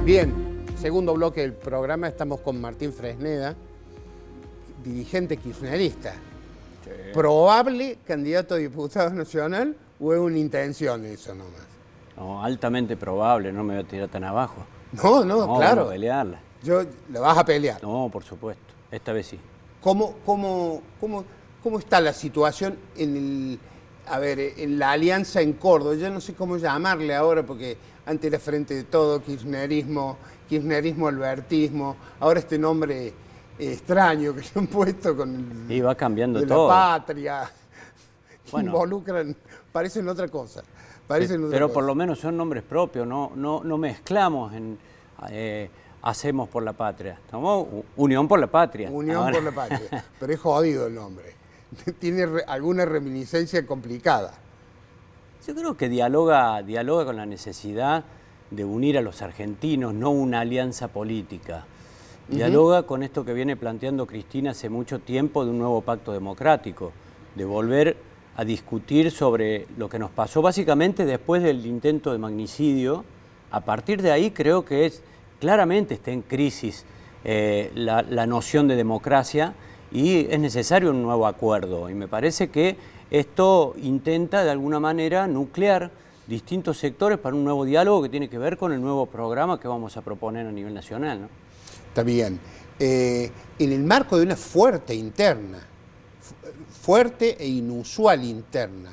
Bien, segundo bloque del programa, estamos con Martín Fresneda, dirigente kirchnerista. Sí. ¿Probable candidato a diputado nacional o es una intención eso nomás? No, altamente probable, no me voy a tirar tan abajo. No, claro. Voy a pelearla. ¿La vas a pelear? No, por supuesto, esta vez sí. ¿Cómo está la situación en la alianza en Córdoba? Yo no sé cómo llamarle ahora, porque antes era Frente de Todo, kirchnerismo, albertismo, ahora este nombre extraño que se han puesto con y va cambiando de todo. La patria, bueno, involucran, parecen otra cosa. Pero por lo menos son nombres propios, no mezclamos en Hacemos por la Patria. Estamos Unión por la Patria. Unión por la Patria, pero es jodido el nombre. Tiene alguna reminiscencia complicada. Yo creo que dialoga con la necesidad de unir a los argentinos, no una alianza política. Dialoga con esto que viene planteando Cristina hace mucho tiempo de un nuevo pacto democrático, de volver a discutir sobre lo que nos pasó básicamente después del intento de magnicidio. A partir de ahí creo que claramente está en crisis la noción de democracia y es necesario un nuevo acuerdo. Y me parece que esto intenta de alguna manera nuclear distintos sectores para un nuevo diálogo que tiene que ver con el nuevo programa que vamos a proponer a nivel nacional, ¿no? Está bien. En el marco de una fuerte e inusual interna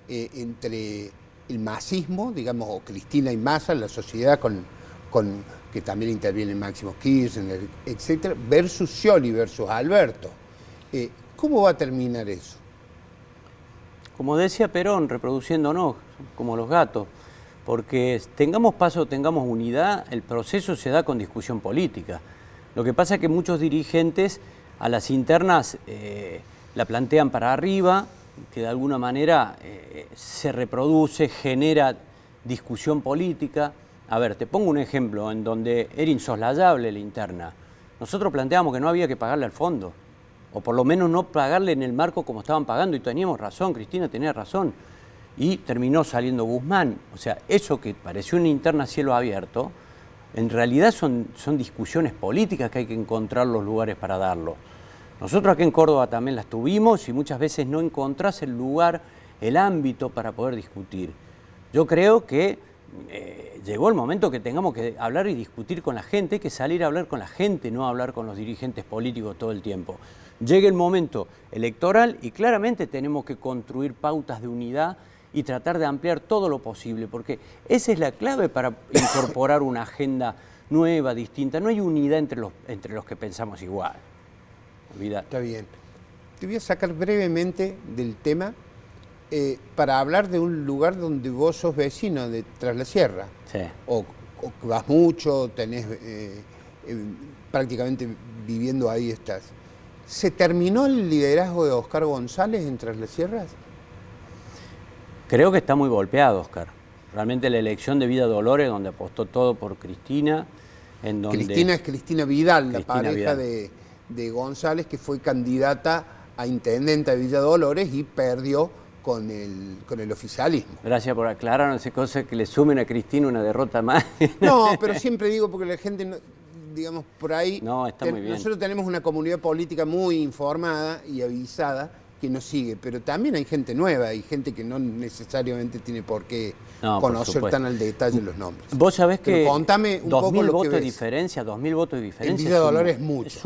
entre el masismo, digamos, o Cristina y Massa, la sociedad que también interviene Máximo Kirchner, etcétera, versus Scioli, versus Alberto. ¿Cómo va a terminar eso? Como decía Perón, reproduciéndonos como los gatos, porque tengamos paso, tengamos unidad, el proceso se da con discusión política. Lo que pasa es que muchos dirigentes a las internas la plantean para arriba, que de alguna manera se reproduce, genera discusión política. A ver, te pongo un ejemplo en donde era insoslayable la interna. Nosotros planteábamos que no había que pagarle al fondo, o por lo menos no pagarle en el marco como estaban pagando, y teníamos razón, Cristina tenía razón, y terminó saliendo Guzmán. O sea, eso que pareció una interna a cielo abierto, en realidad son discusiones políticas que hay que encontrar los lugares para darlo. Nosotros aquí en Córdoba también las tuvimos y muchas veces no encontrás el lugar, el ámbito para poder discutir. Yo creo que llegó el momento que tengamos que hablar y discutir con la gente, hay que salir a hablar con la gente, no hablar con los dirigentes políticos todo el tiempo. Llega el momento electoral y claramente tenemos que construir pautas de unidad y tratar de ampliar todo lo posible, porque esa es la clave para incorporar una agenda nueva, distinta. No hay unidad entre los que pensamos igual. Olvídate. Está bien. Te voy a sacar brevemente del tema para hablar de un lugar donde vos sos vecino, de Tras la Sierra. Sí. O vas mucho, tenés prácticamente viviendo ahí estás. ¿Se terminó el liderazgo de Oscar González en Tras las Sierras? Creo que está muy golpeado, Oscar. Realmente la elección de Vida Dolores, donde apostó todo por Cristina, en donde... Cristina es Cristina Vidal, la pareja de González, que fue candidata a intendenta de Villa Dolores y perdió con el oficialismo. Gracias por aclarar, no sé, cosas que le sumen a Cristina una derrota más. No, pero siempre digo porque la gente, no, digamos, por ahí... No, está muy bien. Nosotros tenemos una comunidad política muy informada y avisada que nos sigue, pero también hay gente nueva, hay gente que no necesariamente tiene por qué conocer tan al detalle los nombres. Vos sabés que contame un poco lo que 2.000 votos de diferencia, 2.000 votos de diferencia. En Villa Dolores es mucho. Es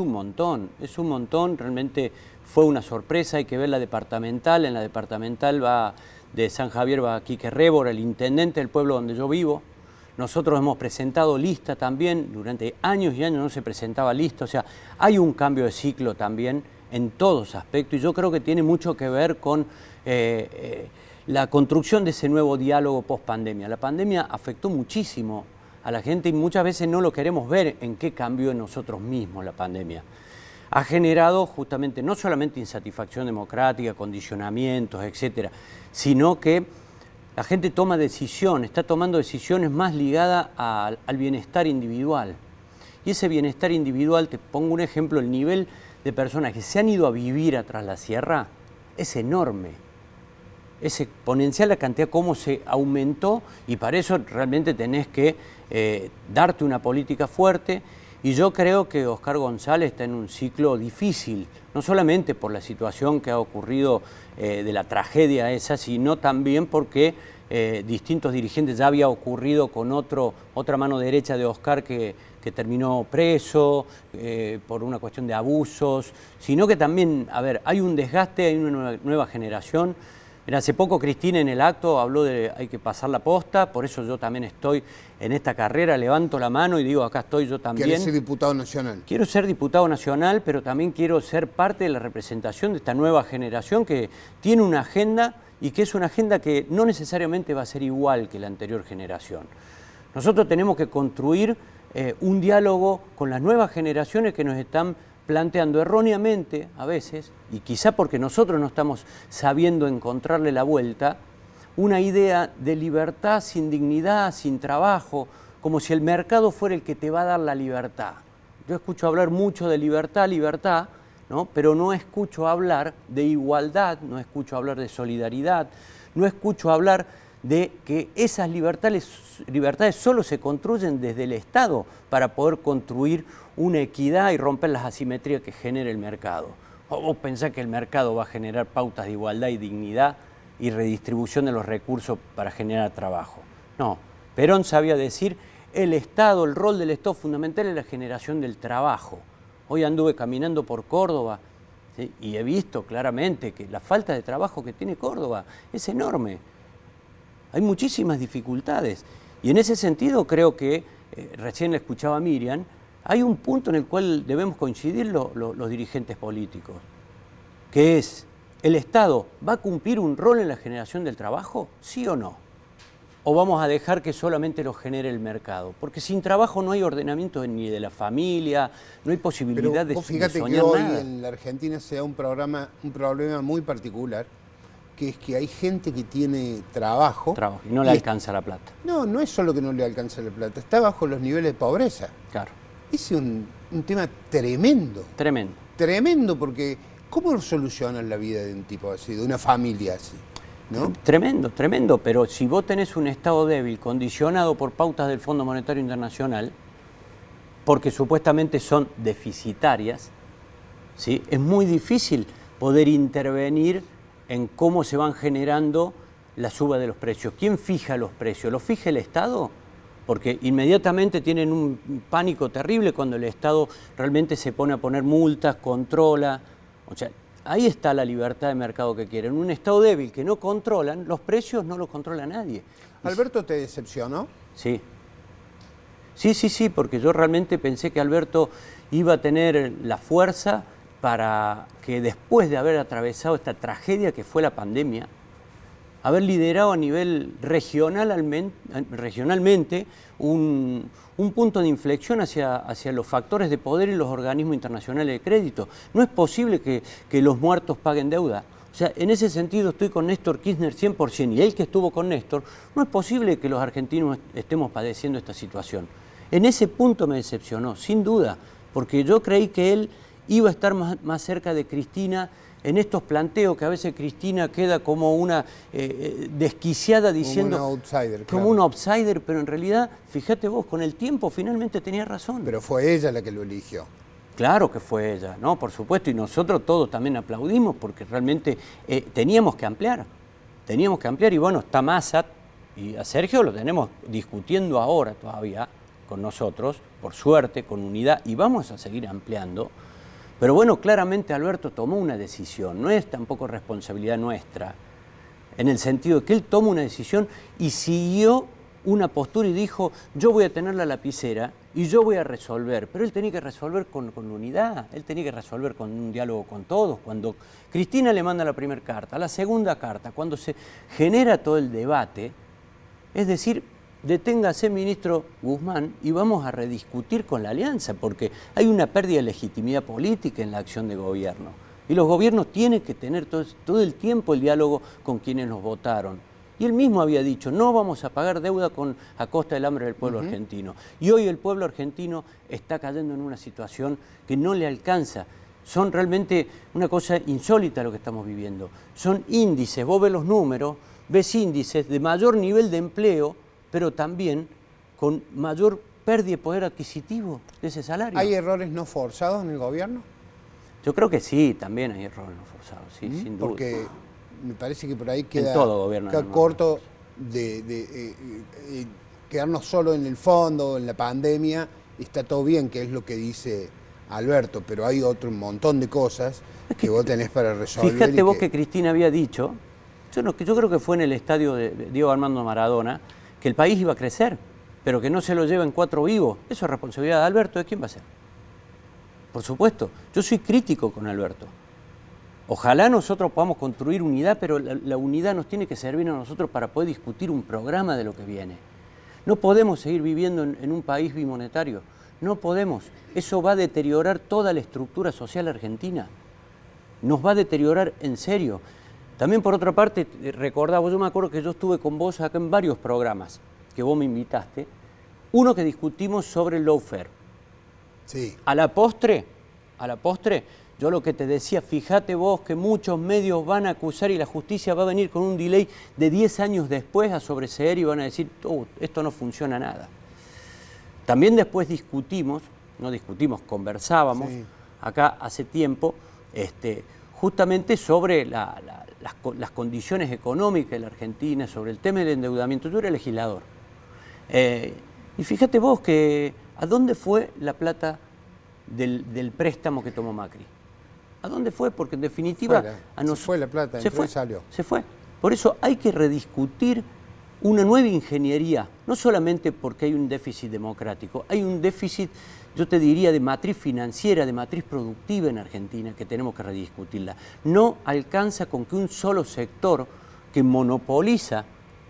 un montón, realmente fue una sorpresa, hay que ver la departamental, en la departamental de San Javier va Quique Révora, el intendente del pueblo donde yo vivo. Nosotros hemos presentado lista también, durante años y años no se presentaba lista, o sea, hay un cambio de ciclo también en todos aspectos, y yo creo que tiene mucho que ver con la construcción de ese nuevo diálogo post-pandemia. La pandemia afectó muchísimo a la gente y muchas veces no lo queremos ver en qué cambió en nosotros mismos la pandemia. Ha generado justamente no solamente insatisfacción democrática, condicionamientos, etcétera, sino que la gente toma decisiones, está tomando decisiones más ligadas al bienestar individual. Y ese bienestar individual, te pongo un ejemplo, el nivel de personas que se han ido a vivir a Tras la Sierra es enorme. Es exponencial la cantidad, cómo se aumentó, y para eso realmente tenés que darte una política fuerte. Y yo creo que Oscar González está en un ciclo difícil, no solamente por la situación que ha ocurrido de la tragedia esa, sino también porque distintos dirigentes, ya había ocurrido con otra mano derecha de Oscar que terminó preso por una cuestión de abusos, sino que también, a ver, hay un desgaste, hay una nueva generación. Mira, hace poco Cristina en el acto habló de hay que pasar la posta, por eso yo también estoy en esta carrera, levanto la mano y digo, acá estoy yo también. ¿Quieres ser diputado nacional? Quiero ser diputado nacional, pero también quiero ser parte de la representación de esta nueva generación que tiene una agenda y que es una agenda que no necesariamente va a ser igual que la anterior generación. Nosotros tenemos que construir un diálogo con las nuevas generaciones que nos están planteando erróneamente a veces, y quizá porque nosotros no estamos sabiendo encontrarle la vuelta, una idea de libertad sin dignidad, sin trabajo, como si el mercado fuera el que te va a dar la libertad. Yo escucho hablar mucho de libertad, libertad, ¿no? Pero no escucho hablar de igualdad, no escucho hablar de solidaridad, no escucho hablar de que esas libertades solo se construyen desde el Estado para poder construir una equidad y romper las asimetrías que genera el mercado. ¿O vos pensás que el mercado va a generar pautas de igualdad y dignidad y redistribución de los recursos para generar trabajo? No. Perón sabía decir, el Estado, el rol del Estado fundamental es la generación del trabajo. Hoy anduve caminando por Córdoba, ¿sí? Y he visto claramente que la falta de trabajo que tiene Córdoba es enorme. Hay muchísimas dificultades. Y en ese sentido creo que, recién le escuchaba a Miriam, hay un punto en el cual debemos coincidir los dirigentes políticos, que es, ¿el Estado va a cumplir un rol en la generación del trabajo? ¿Sí o no? ¿O vamos a dejar que solamente lo genere el mercado? Porque sin trabajo no hay ordenamiento ni de la familia, no hay posibilidad de soñar nada. Fíjate que hoy en la Argentina se da un problema muy particular, que es que hay gente que tiene trabajo y no le alcanza la plata. No, no es solo que no le alcanza la plata, está bajo los niveles de pobreza. Claro. Ese es un tema tremendo. Tremendo. Tremendo, porque ¿cómo solucionan la vida de un tipo así, de una familia así? ¿No? Tremendo, tremendo, pero si vos tenés un Estado débil condicionado por pautas del Fondo Monetario Internacional, porque supuestamente son deficitarias, ¿sí? Es muy difícil poder intervenir en cómo se van generando la suba de los precios. ¿Quién fija los precios? ¿Los fija el Estado? Porque inmediatamente tienen un pánico terrible cuando el Estado realmente se pone a poner multas, controla. O sea, ahí está la libertad de mercado que quieren. Un Estado débil que no controlan, los precios no los controla nadie. ¿Alberto te decepcionó? Sí. Sí, porque yo realmente pensé que Alberto iba a tener la fuerza para que después de haber atravesado esta tragedia que fue la pandemia, haber liderado a nivel regionalmente un punto de inflexión hacia los factores de poder y los organismos internacionales de crédito. No es posible que los muertos paguen deuda. O sea, en ese sentido estoy con Néstor Kirchner 100%, y él que estuvo con Néstor, no es posible que los argentinos estemos padeciendo esta situación. En ese punto me decepcionó, sin duda, porque yo creí que él iba a estar más cerca de Cristina en estos planteos que a veces Cristina queda como una desquiciada diciendo... Como un outsider, claro. Como un outsider, pero en realidad, fíjate vos, con el tiempo finalmente tenía razón. Pero fue ella la que lo eligió. Claro que fue ella, ¿no? Por supuesto, y nosotros todos también aplaudimos porque realmente teníamos que ampliar, y bueno, está Massa, y a Sergio lo tenemos discutiendo ahora todavía con nosotros, por suerte, con unidad, y vamos a seguir ampliando. Pero bueno, claramente Alberto tomó una decisión, no es tampoco responsabilidad nuestra, en el sentido de que él toma una decisión y siguió una postura y dijo, yo voy a tener la lapicera y yo voy a resolver, pero él tenía que resolver con unidad, él tenía que resolver con un diálogo con todos. Cuando Cristina le manda la primera carta, la segunda carta, cuando se genera todo el debate, es decir, deténgase, ministro Guzmán, y vamos a rediscutir con la alianza, porque hay una pérdida de legitimidad política en la acción de gobierno. Y los gobiernos tienen que tener todo el tiempo el diálogo con quienes nos votaron. Y él mismo había dicho, no vamos a pagar deuda a costa del hambre del pueblo argentino. Y hoy el pueblo argentino está cayendo en una situación que no le alcanza. Son realmente una cosa insólita lo que estamos viviendo. Son índices, vos ves los números, ves índices de mayor nivel de empleo, pero también con mayor pérdida de poder adquisitivo de ese salario. ¿Hay errores no forzados en el gobierno? Yo creo que sí, también hay errores no forzados, sí, sin duda. Porque me parece que por ahí queda, en todo gobierno, queda corto de quedarnos solo en el fondo, en la pandemia. Está todo bien, que es lo que dice Alberto, pero hay otro montón de cosas que vos tenés para resolver. Fíjate vos que Cristina había dicho, yo creo que fue en el estadio de Diego Armando Maradona, que el país iba a crecer, pero que no se lo lleven 4 vivos. Eso es responsabilidad de Alberto. ¿De quién va a ser? Por supuesto, yo soy crítico con Alberto. Ojalá nosotros podamos construir unidad, pero la unidad nos tiene que servir a nosotros para poder discutir un programa de lo que viene. No podemos seguir viviendo en un país bimonetario. No podemos. Eso va a deteriorar toda la estructura social argentina. Nos va a deteriorar en serio. También por otra parte, recordaba, yo me acuerdo que yo estuve con vos acá en varios programas que vos me invitaste. Uno que discutimos sobre el lawfare. Sí. A la postre, yo lo que te decía, fíjate vos que muchos medios van a acusar y la justicia va a venir con un delay de 10 años después a sobreseer y van a decir, esto no funciona nada. También después conversábamos acá hace tiempo, justamente sobre las condiciones económicas de la Argentina, sobre el tema del endeudamiento. Yo era legislador. Y fíjate vos que ¿a dónde fue la plata del préstamo que tomó Macri? ¿A dónde fue? Porque en definitiva... Se fue la plata, entró y salió. Se fue. Por eso hay que rediscutir una nueva ingeniería, no solamente porque hay un déficit democrático, hay un déficit, yo te diría, de matriz financiera, de matriz productiva en Argentina, que tenemos que rediscutirla. No alcanza con que un solo sector que monopoliza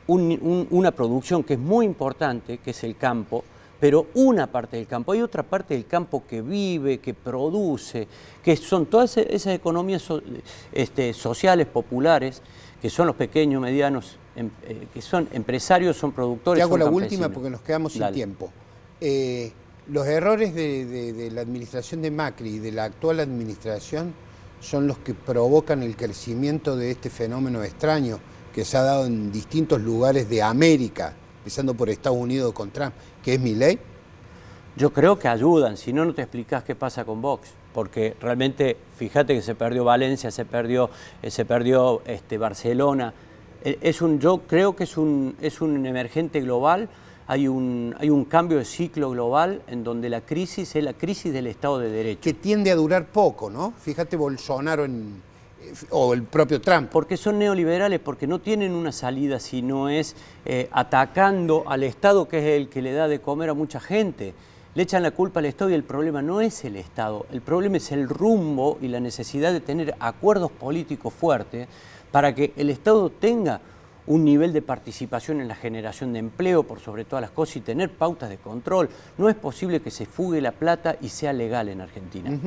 una producción que es muy importante, que es el campo, pero una parte del campo. Hay otra parte del campo que vive, que produce, que son todas esas economías sociales, populares, que son los pequeños, medianos, que son empresarios, son productores. Te hago la campesinos. última porque nos quedamos sin tiempo. Los errores de la administración de Macri y de la actual administración son los que provocan el crecimiento de este fenómeno extraño que se ha dado en distintos lugares de América, empezando por Estados Unidos con Trump, que es Milei. Yo creo que ayudan, si no, no te explicás qué pasa con Vox, porque realmente, fíjate que se perdió Valencia, se perdió Barcelona. Yo creo que es un emergente global, hay un cambio de ciclo global en donde la crisis es la crisis del Estado de Derecho. Que tiende a durar poco, ¿no? Fíjate Bolsonaro o el propio Trump. Porque son neoliberales, porque no tienen una salida si no es atacando al Estado, que es el que le da de comer a mucha gente. Le echan la culpa al Estado y el problema no es el Estado, el problema es el rumbo y la necesidad de tener acuerdos políticos fuertes para que el Estado tenga un nivel de participación en la generación de empleo, por sobre todas las cosas, y tener pautas de control. No es posible que se fugue la plata y sea legal en Argentina.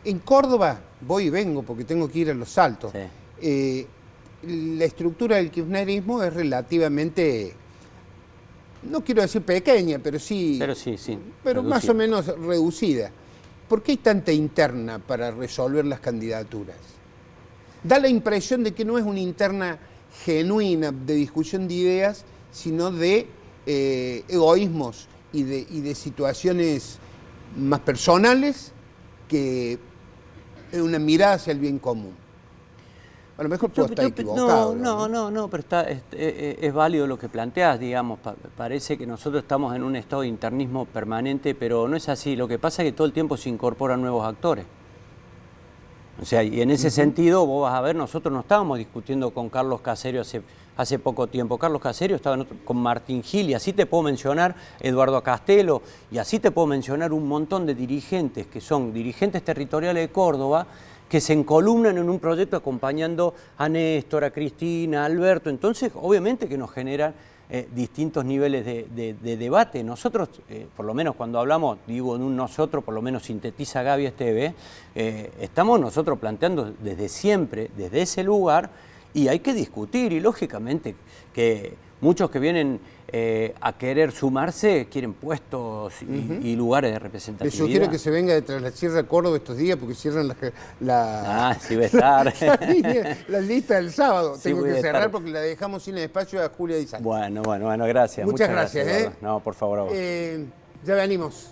En Córdoba, voy y vengo porque tengo que ir a Los Saltos, la estructura del kirchnerismo es relativamente, no quiero decir pequeña, pero sí, pero más o menos reducida. ¿Por qué hay tanta interna para resolver las candidaturas? Da la impresión de que no es una interna genuina de discusión de ideas, sino de egoísmos y de situaciones más personales que una mirada hacia el bien común. A lo mejor puedo estar equivocado. No, pero es válido lo que planteás, digamos. Parece que nosotros estamos en un estado de internismo permanente, pero no es así. Lo que pasa es que todo el tiempo se incorporan nuevos actores. O sea, y en ese sentido, vos vas a ver, nosotros no estábamos discutiendo con Carlos Caserio hace poco tiempo. Carlos Caserio estaba con Martín Gil, y así te puedo mencionar Eduardo Castelo, y así te puedo mencionar un montón de dirigentes que son dirigentes territoriales de Córdoba, que se encolumnan en un proyecto acompañando a Néstor, a Cristina, a Alberto. Entonces, obviamente que nos generan distintos niveles de debate. Nosotros, por lo menos cuando hablamos, digo en un nosotros, por lo menos sintetiza Gaby Esteve, estamos nosotros planteando desde siempre, desde ese lugar, y hay que discutir, y lógicamente que muchos que vienen a querer sumarse quieren puestos y lugares de representatividad. Les sugiero que se venga detrás de la Sierra de Córdoba estos días porque cierran sí va a estar. la lista del sábado. Sí, Tengo voy que a cerrar estar. porque la dejamos sin espacio a Julia Di Santi. Bueno, gracias. Muchas gracias. Eduardo. No, por favor, a vos. Ya venimos.